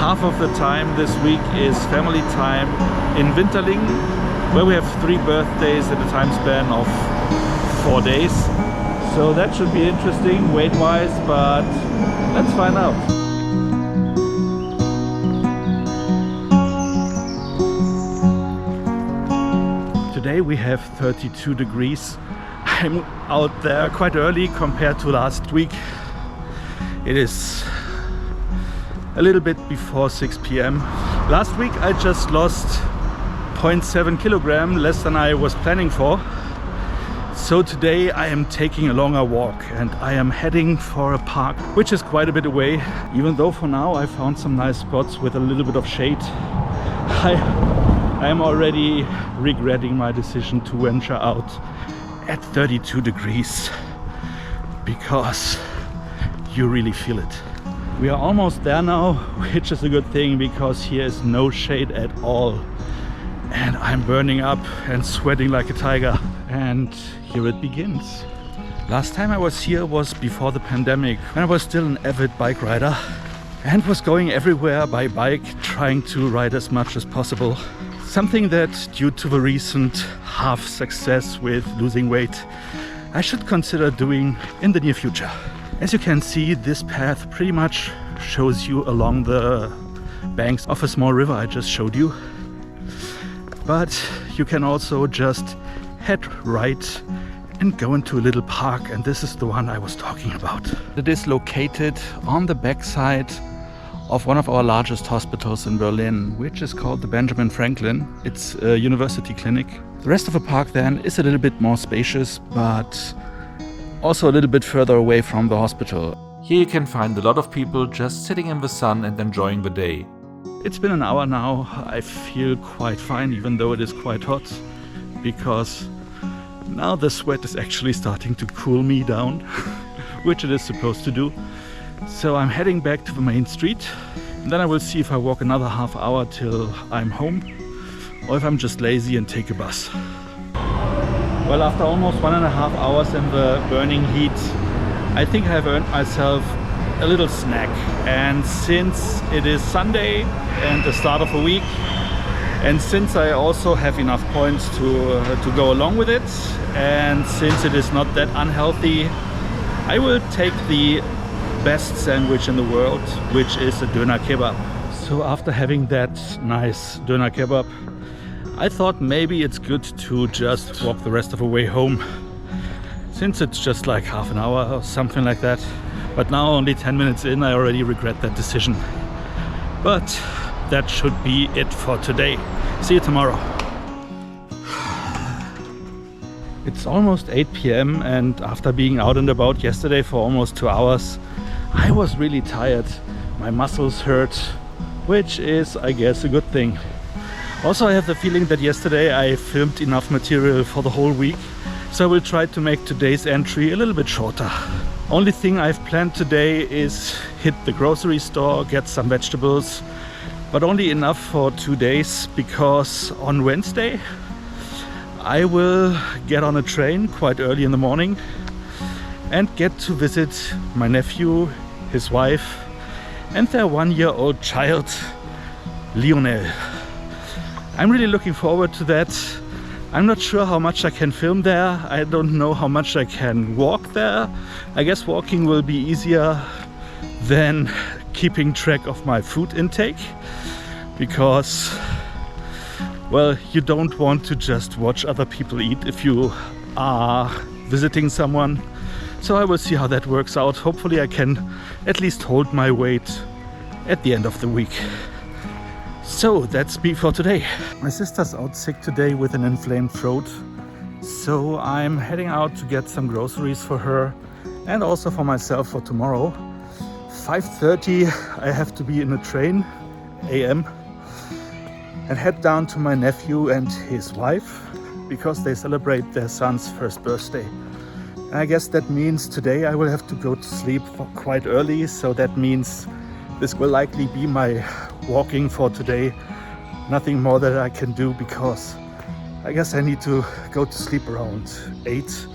half of the time this week is family time in Winterling, where we have 3 birthdays in a time span of 4 days. So that should be interesting weight-wise, but let's find out. Today we have 32 degrees. I'm out there quite early compared to last week. It is a little bit before 6 p.m. Last week I just lost 0.7 kilogram, less than I was planning for. So today I am taking a longer walk and I am heading for a park, which is quite a bit away. Even though for now I found some nice spots with a little bit of shade, I am already regretting my decision to venture out at 32 degrees, because you really feel it. We are almost there now, which is a good thing because here is no shade at all. And I'm burning up and sweating like a tiger. And here it begins. Last time I was here was before the pandemic, when I was still an avid bike rider and was going everywhere by bike, trying to ride as much as possible. Something that, due to the recent half success with losing weight, I should consider doing in the near future. As you can see, this path pretty much shows you along the banks of a small river I just showed you. But you can also just head right and go into a little park, and this is the one I was talking about. It is located on the backside of one of our largest hospitals in Berlin, which is called the Benjamin Franklin. It's a university clinic. The rest of the park then is a little bit more spacious, but also a little bit further away from the hospital. Here you can find a lot of people just sitting in the sun and enjoying the day. It's been an hour now. I feel quite fine, even though it is quite hot, because now the sweat is actually starting to cool me down, which it is supposed to do. So I'm heading back to the main street, and then I will see if I walk another half hour till I'm home, or if I'm just lazy and take a bus. Well, after almost 1.5 hours in the burning heat, I think I have earned myself a little snack. And since it is Sunday and the start of a week, and since I also have enough points to go along with it, and since it is not that unhealthy, I will take the best sandwich in the world, which is a doner kebab. So after having that nice doner kebab, I thought maybe it's good to just walk the rest of the way home, since it's just like half an hour or something like that. But now, only 10 minutes in, I already regret that decision. But that should be it for today. See you tomorrow. It's almost 8 p.m. and after being out and about yesterday for almost 2 hours, I was really tired. My muscles hurt, which is, I guess, a good thing. Also, I have the feeling that yesterday I filmed enough material for the whole week, so I will try to make today's entry a little bit shorter. Only thing I've planned today is hit the grocery store, get some vegetables, but only enough for 2 days, because on Wednesday I will get on a train quite early in the morning and get to visit my nephew, his wife, and their 1-year-old child, Lionel. I'm really looking forward to that. I'm not sure how much I can film there. I don't know how much I can walk there. I guess walking will be easier than keeping track of my food intake, because, well, you don't want to just watch other people eat if you are visiting someone. So I will see how that works out. Hopefully I can at least hold my weight at the end of the week. So that's me for today. My sister's out sick today with an inflamed throat, so I'm heading out to get some groceries for her and also for myself for tomorrow. 5:30 I have to be in a train, AM, and head down to my nephew and his wife, because they celebrate their son's first birthday. And I guess that means today I will have to go to sleep quite early, so that means this will likely be my walking for today. Nothing more that I can do, because I guess I need to go to sleep around 8.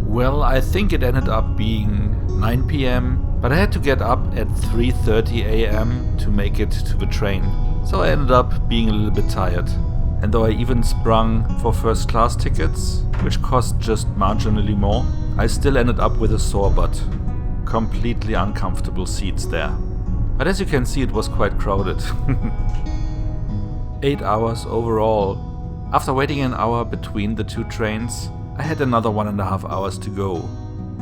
Well, I think it ended up being 9 p.m. But I had to get up at 3:30 AM to make it to the train, so I ended up being a little bit tired. And though I even sprung for first class tickets, which cost just marginally more, I still ended up with a sore butt. Completely uncomfortable seats there. But as you can see, it was quite crowded. 8 hours overall. After waiting an hour between the two trains, I had another 1.5 hours to go.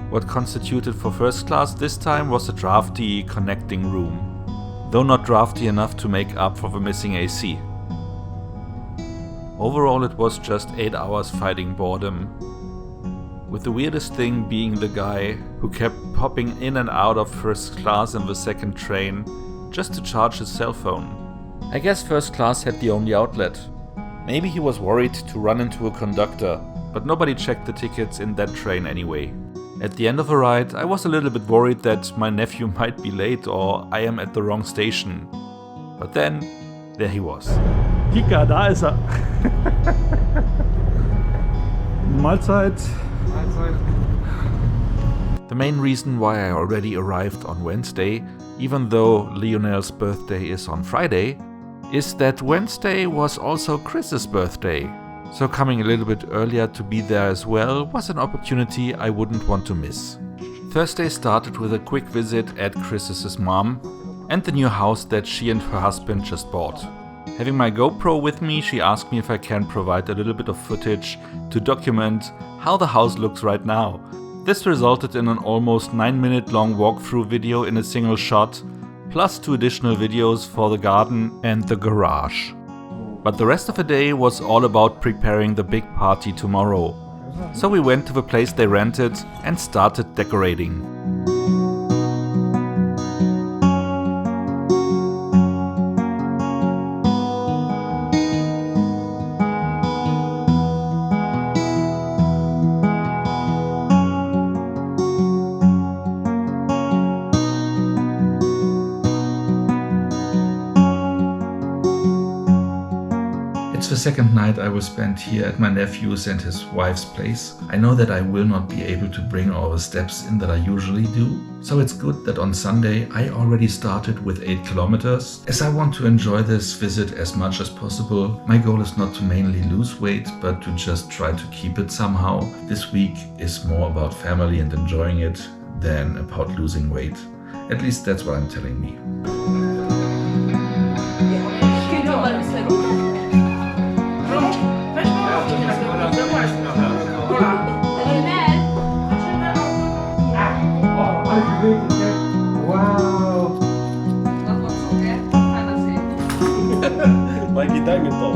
What constituted for first class this time was a drafty connecting room, though not drafty enough to make up for the missing AC. Overall, it was just 8 hours fighting boredom, with the weirdest thing being the guy who kept popping in and out of first class in the second train just to charge his cell phone. I guess first class had the only outlet. Maybe he was worried to run into a conductor, but nobody checked the tickets in that train anyway. At the end of the ride, I was a little bit worried that my nephew might be late or I am at the wrong station. But then, there he was. Micha, da ist er. Mahlzeit. The main reason why I already arrived on Wednesday, even though Lionel's birthday is on Friday, is that Wednesday was also Chris's birthday. So coming a little bit earlier to be there as well was an opportunity I wouldn't want to miss. Thursday started with a quick visit at Chris's mom and the new house that she and her husband just bought. Having my GoPro with me, she asked me if I can provide a little bit of footage to document how the house looks right now. This resulted in an almost 9-minute long walkthrough video in a single shot, plus 2 additional videos for the garden and the garage. But the rest of the day was all about preparing the big party tomorrow. So we went to the place they rented and started decorating. It's the second night I will spend here at my nephew's and his wife's place. I know that I will not be able to bring all the steps in that I usually do, so it's good that on Sunday I already started with 8 kilometers. As I want to enjoy this visit as much as possible, my goal is not to mainly lose weight, but to just try to keep it somehow. This week is more about family and enjoying it than about losing weight. At least that's what I'm telling me. Wow. Mein Gedankenbau.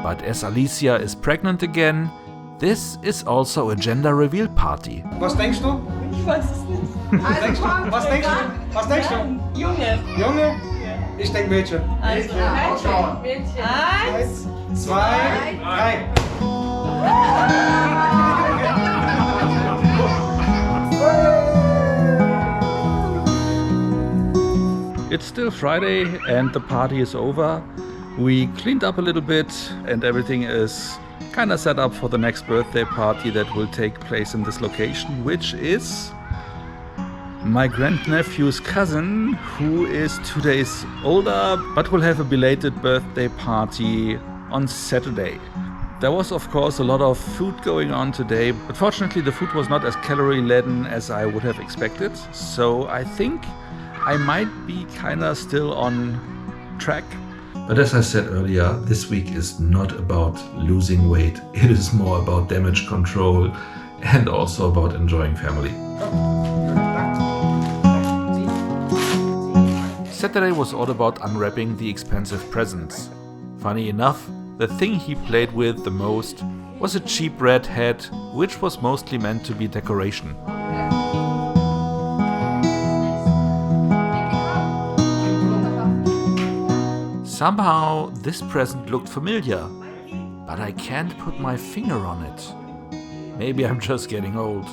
But as Alicja is pregnant again, this is also a gender reveal party. Was denkst du? Ich weiß es nicht. Also komm, Was denkst du? Was denkst du? Junge. Junge? Ja. Ich denk Mädchen. Also Mädchen. 1, 2, 3. It's still Friday and the party is over. We cleaned up a little bit and everything is kind of set up for the next birthday party that will take place in this location, which is my grandnephew's cousin, who is 2 days older but will have a belated birthday party on Saturday. There was of course a lot of food going on today, but fortunately the food was not as calorie-laden as I would have expected, so I think I might be kinda still on track. But as I said earlier, this week is not about losing weight. It is more about damage control and also about enjoying family. Saturday was all about unwrapping the expensive presents. Funny enough, the thing he played with the most was a cheap red hat, which was mostly meant to be decoration. Somehow this present looked familiar, but I can't put my finger on it. Maybe I'm just getting old.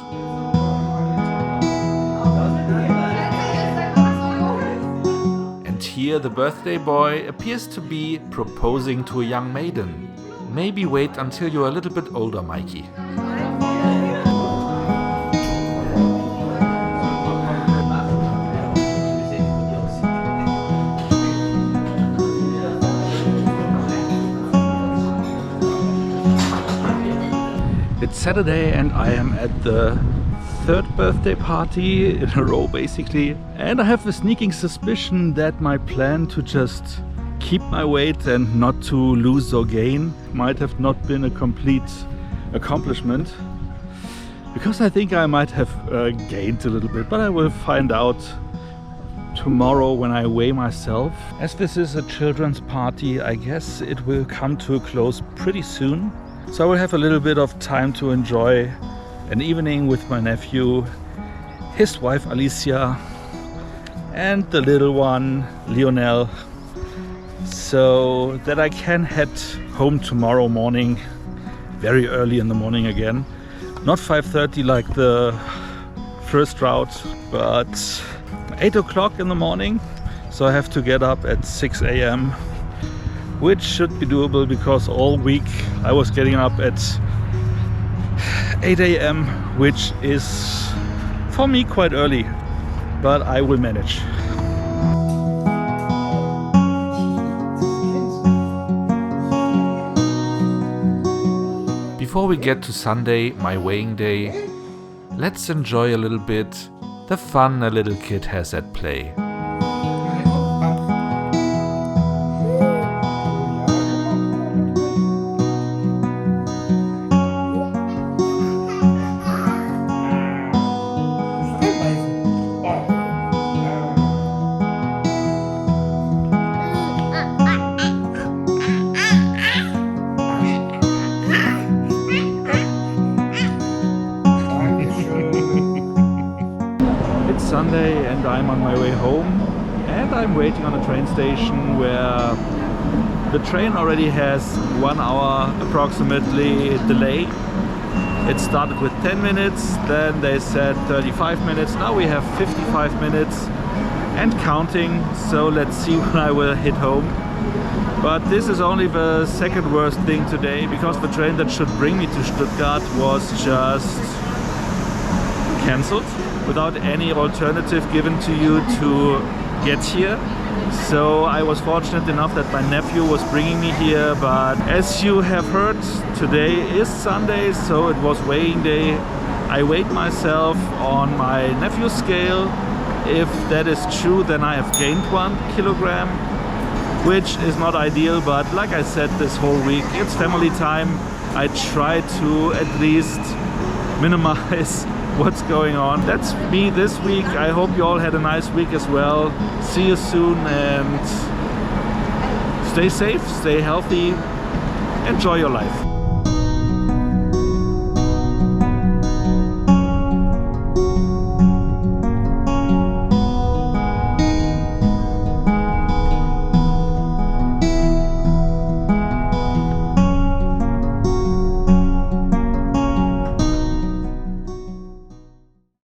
And here the birthday boy appears to be proposing to a young maiden. Maybe wait until you're a little bit older, Mikey. It's Saturday and I am at the third birthday party in a row basically, and I have a sneaking suspicion that my plan to just keep my weight and not to lose or gain might have not been a complete accomplishment, because I think I might have gained a little bit, but I will find out tomorrow when I weigh myself. As this is a children's party, I guess it will come to a close pretty soon. So I will have a little bit of time to enjoy an evening with my nephew, his wife Alicia, and the little one, Lionel, so that I can head home tomorrow morning, very early in the morning again. Not 5:30 like the first route, but 8 o'clock in the morning. So I have to get up at 6 a.m. which should be doable because all week I was getting up at 8 a.m. which is for me quite early, but I will manage. Before we get to Sunday, my weighing day, let's enjoy a little bit the fun a little kid has at play. Sunday and I'm on my way home, and I'm waiting on a train station where the train already has 1 hour approximately delay. It started with 10 minutes, then they said 35 minutes, now we have 55 minutes and counting, so let's see when I will hit home. But this is only the second worst thing today, because the train that should bring me to Stuttgart was just cancelled without any alternative given to you to get here. So I was fortunate enough that my nephew was bringing me here, but as you have heard, today is Sunday, so it was weighing day. I weighed myself on my nephew's scale. If that is true, then I have gained 1 kilogram, which is not ideal, but like I said, this whole week it's family time. I try to at least minimize what's going on. That's me this week. I hope you all had a nice week as well. See you soon and stay safe, stay healthy, enjoy your life.